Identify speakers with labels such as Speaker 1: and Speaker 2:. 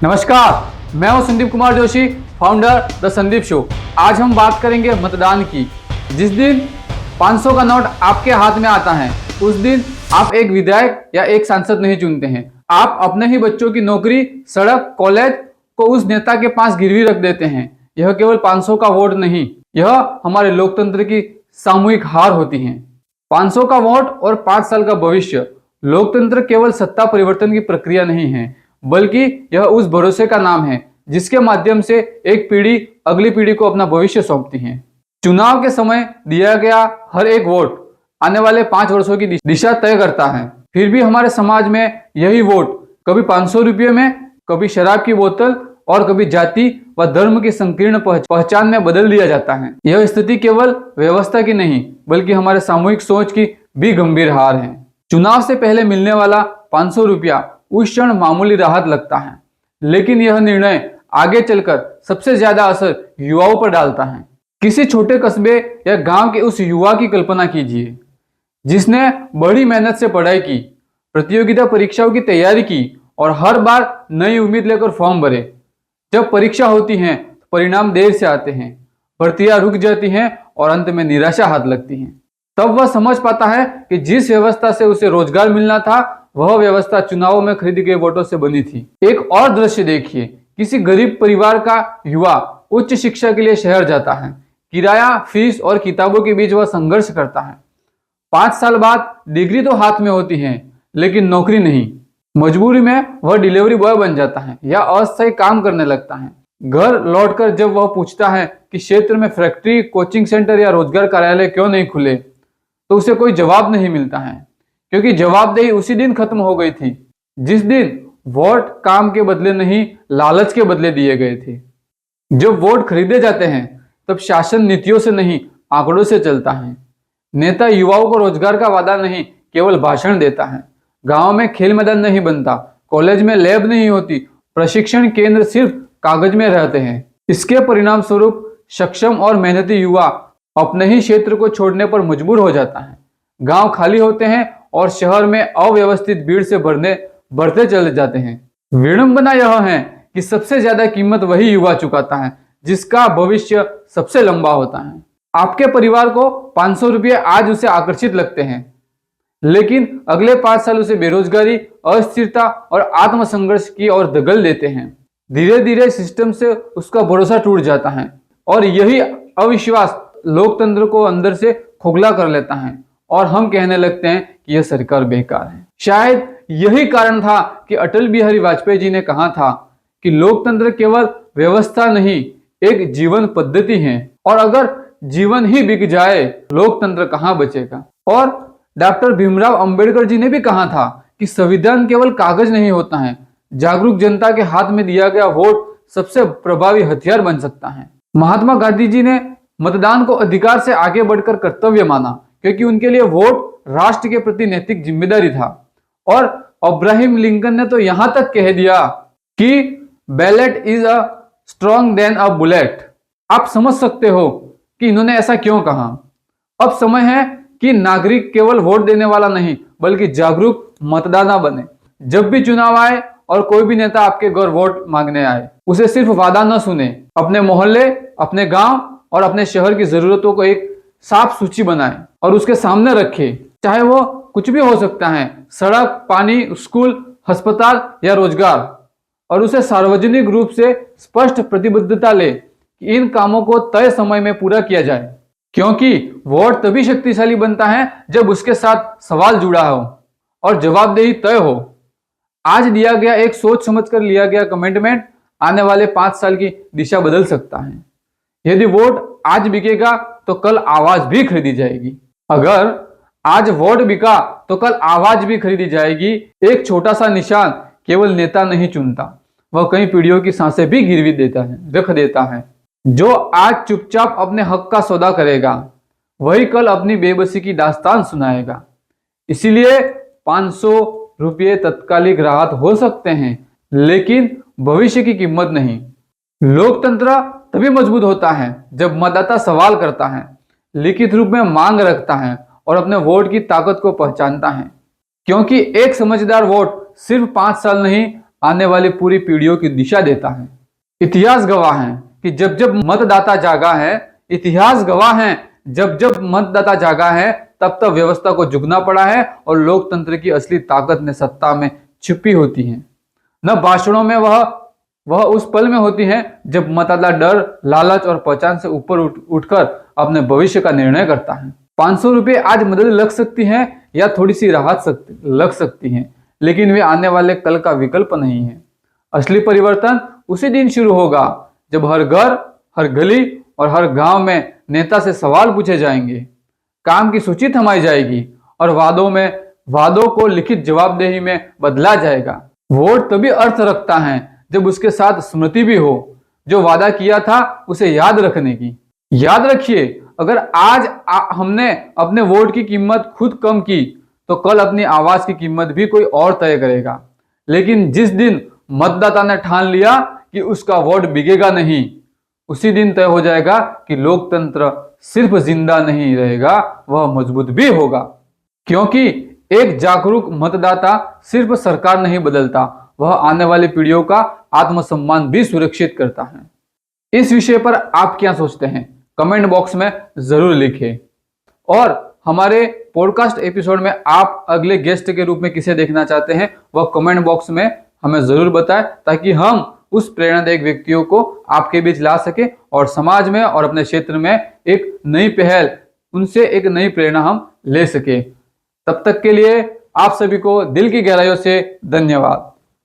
Speaker 1: नमस्कार, मैं हूं Sandeep Kumar Joshi, founder the Sandeep show. आज हम बात करेंगे मतदान की। जिस दिन 500 का नोट आपके हाथ में आता है, उस दिन आप एक विधायक या एक सांसद नहीं चुनते हैं। आप अपने ही बच्चों की नौकरी, सड़क, कॉलेज को उस नेता के पास गिरवी रख देते हैं। यह केवल 500 का वोट नहीं, यह हमारे लोकतंत्र की सामूहिक हार होती है। 500 का वोट और 5 साल का भविष्य। लोकतंत्र केवल सत्ता परिवर्तन की प्रक्रिया नहीं है, बल्कि यह उस भरोसे का नाम है जिसके माध्यम से एक पीढ़ी अगली पीढ़ी को अपना भविष्य सौंपती है। चुनाव के समय दिया गया हर एक वोट आने वाले 5 वर्षों की दिशा तय करता है। फिर भी हमारे समाज में यही वोट कभी 500 रुपये में, कभी शराब की बोतल और कभी जाति व धर्म की संकीर्ण पहचान में बदल दिया जाता है। यह स्थिति केवल व्यवस्था की नहीं, बल्कि हमारे सामूहिक सोच की भी गंभीर हार है। चुनाव से पहले मिलने वाला 500 रुपया उस क्षण मामूली राहत लगता है, लेकिन यह निर्णय आगे चलकर सबसे ज्यादा असर युवाओं पर डालता है। किसी छोटे कस्बे या गांव के उस युवा की कल्पना कीजिए जिसने बड़ी मेहनत से पढ़ाई की, प्रतियोगिता परीक्षाओं की तैयारी की और हर बार नई उम्मीद लेकर फॉर्म भरे। जब परीक्षा होती है तो परिणाम देर से आते हैं, भर्तियां रुक जाती हैं और अंत में निराशा हाथ लगती है। तब वह समझ पाता है कि जिस व्यवस्था से उसे रोजगार मिलना था, वह व्यवस्था चुनावों में खरीदी गए वोटों से बनी थी। एक और दृश्य देखिए, किसी गरीब परिवार का युवा उच्च शिक्षा के लिए शहर जाता है। किराया, फीस और किताबों के बीच वह संघर्ष करता है। 5 साल बाद डिग्री तो हाथ में होती है, लेकिन नौकरी नहीं। मजबूरी में वह डिलीवरी बॉय बन जाता है या अस्थायी काम करने लगता है। घर लौटकर जब वह पूछता है कि क्षेत्र में फैक्ट्री, कोचिंग सेंटर या रोजगार कार्यालय क्यों नहीं खुले, तो उसे कोई जवाब नहीं मिलता है, क्योंकि जवाबदेही उसी दिन खत्म हो गई थी जिस दिन वोट काम के बदले नहीं, लालच के बदले दिए गए थे। जब वोट खरीदे जाते हैं तब शासन नीतियों से नहीं, आंकड़ों से चलता है। नेता युवाओं को रोजगार का वादा नहीं, केवल भाषण देता है। गांव में खेल मैदान नहीं बनता, कॉलेज में लैब नहीं होती, प्रशिक्षण केंद्र सिर्फ कागज में रहते हैं। इसके परिणाम स्वरूप सक्षम और मेहनती युवा अपने ही क्षेत्र को छोड़ने पर मजबूर हो जाता है। गांव खाली होते हैं और शहर में अव्यवस्थित भीड़ से बढ़ते चले जाते हैं। विडंबना यह है कि सबसे ज्यादा कीमत वही युवा चुकाता है जिसका भविष्य सबसे लंबा होता है। आपके परिवार को 500 रुपये आज उसे आकर्षित लगते हैं, लेकिन अगले 5 साल उसे बेरोजगारी, अस्थिरता और आत्मसंघर्ष की ओर धकेल देते हैं। धीरे धीरे सिस्टम से उसका भरोसा टूट जाता है और यही अविश्वास लोकतंत्र को अंदर से खोखला कर लेता है और हम कहने लगते हैं कि यह सरकार बेकार है। शायद यही कारण था कि अटल बिहारी वाजपेयी जी ने कहा था कि लोकतंत्र केवल व्यवस्था नहीं, एक जीवन पद्धति है, और अगर जीवन ही बिक जाए लोकतंत्र कहां बचेगा। और डॉक्टर भीमराव अंबेडकर जी ने भी कहा था कि संविधान केवल कागज नहीं होता है, जागरूक जनता के हाथ में दिया गया वोट सबसे प्रभावी हथियार बन सकता है। महात्मा गांधी जी ने मतदान को अधिकार से आगे बढ़कर कर्तव्य माना, क्योंकि उनके लिए वोट राष्ट्र के प्रति नैतिक जिम्मेदारी था। और अब्राहम लिंकन ने तो यहां तक कह दिया कि ballot is a strong than a bullet. आप समझ सकते हो कि इन्होंने ऐसा क्यों कहा। अब समय है कि नागरिक केवल वोट देने वाला नहीं, बल्कि जागरूक मतदाता बने। जब भी चुनाव आए और कोई भी नेता आपके घर वोट मांगने आए, उसे सिर्फ वादा न सुने। अपने मोहल्ले, अपने गांव और अपने शहर की जरूरतों को एक साफ सूची बनाए और उसके सामने रखे। चाहे वो कुछ भी हो सकता है, सड़क, पानी, स्कूल, अस्पताल या रोजगार, और उसे सार्वजनिक रूप से स्पष्ट प्रतिबद्धता ले कि इन कामों को तय समय में पूरा किया जाए। क्योंकि वोट तभी शक्तिशाली बनता है जब उसके साथ सवाल जुड़ा हो और जवाबदेही तय हो। आज दिया गया एक सोच समझकर लिया गया कमिटमेंट आने वाले 5 साल की दिशा बदल सकता है। यदि वोट आज बिकेगा तो कल आवाज भी खरीदी जाएगी। अगर आज वोट बिका तो कल आवाज भी खरीदी जाएगी। एक छोटा सा निशान केवल नेता नहीं चुनता, वह कई पीढ़ियों की सांसें भी गिरवी रख देता है। जो आज चुपचाप अपने हक का सौदा करेगा, वही कल अपनी बेबसी की दास्तान सुनाएगा। इसीलिए 500 रुपये तत्कालिक राहत हो सकते हैं, लेकिन भविष्य की कीमत नहीं। लोकतंत्र तभी मजबूत होता है जब मतदाता सवाल करता है, लिखित रूप में मांग रखता है और अपने वोट की ताकत को पहचानता है। क्योंकि एक समझदार वोट सिर्फ 5 साल नहीं, आने वाली पूरी पीढ़ियों की दिशा देता है। इतिहास गवाह है कि जब जब मतदाता जागा है, इतिहास गवाह है जब जब मतदाता जागा है, तब तब व्यवस्था को झुकना पड़ा है और लोकतंत्र की असली ताकत ने सत्ता में छिपी होती है। न भाषणों में वह उस पल में होती है जब मतदाता डर, लालच और पहचान से ऊपर उठकर अपने भविष्य का निर्णय करता है। 500 रुपये आज मदद लग सकती है या थोड़ी सी राहत लग सकती है, लेकिन वे आने वाले कल का विकल्प नहीं है। असली परिवर्तन उसी दिन शुरू होगा जब हर घर, हर गली और हर गांव में नेता से सवाल पूछे जाएंगे, काम की सूची थमाई जाएगी और वादों को लिखित जवाबदेही में बदला जाएगा। वोट तभी अर्थ रखता है जब उसके साथ स्मृति भी हो, जो वादा किया था उसे याद रखने की। याद रखिए, अगर आज हमने अपने वोट की कीमत खुद कम की तो कल अपनी आवाज की कीमत भी कोई और तय करेगा। लेकिन जिस दिन मतदाता ने ठान लिया कि उसका वोट बिकेगा नहीं, उसी दिन तय हो जाएगा कि लोकतंत्र सिर्फ जिंदा नहीं रहेगा, वह मजबूत भी होगा। क्योंकि एक जागरूक मतदाता सिर्फ सरकार नहीं बदलता, वह आने वाली पीढ़ियों का आत्मसम्मान भी सुरक्षित करता है। इस विषय पर आप क्या सोचते हैं? कमेंट बॉक्स में जरूर लिखें। और हमारे पॉडकास्ट एपिसोड में आप अगले गेस्ट के रूप में किसे देखना चाहते हैं, वह कमेंट बॉक्स में हमें जरूर बताएं, ताकि हम उस प्रेरणादायक व्यक्तियों को आपके बीच ला सके और समाज में और अपने क्षेत्र में एक नई पहल, उनसे एक नई प्रेरणा हम ले सके। तब तक के लिए आप सभी को दिल की गहराइयों से धन्यवाद।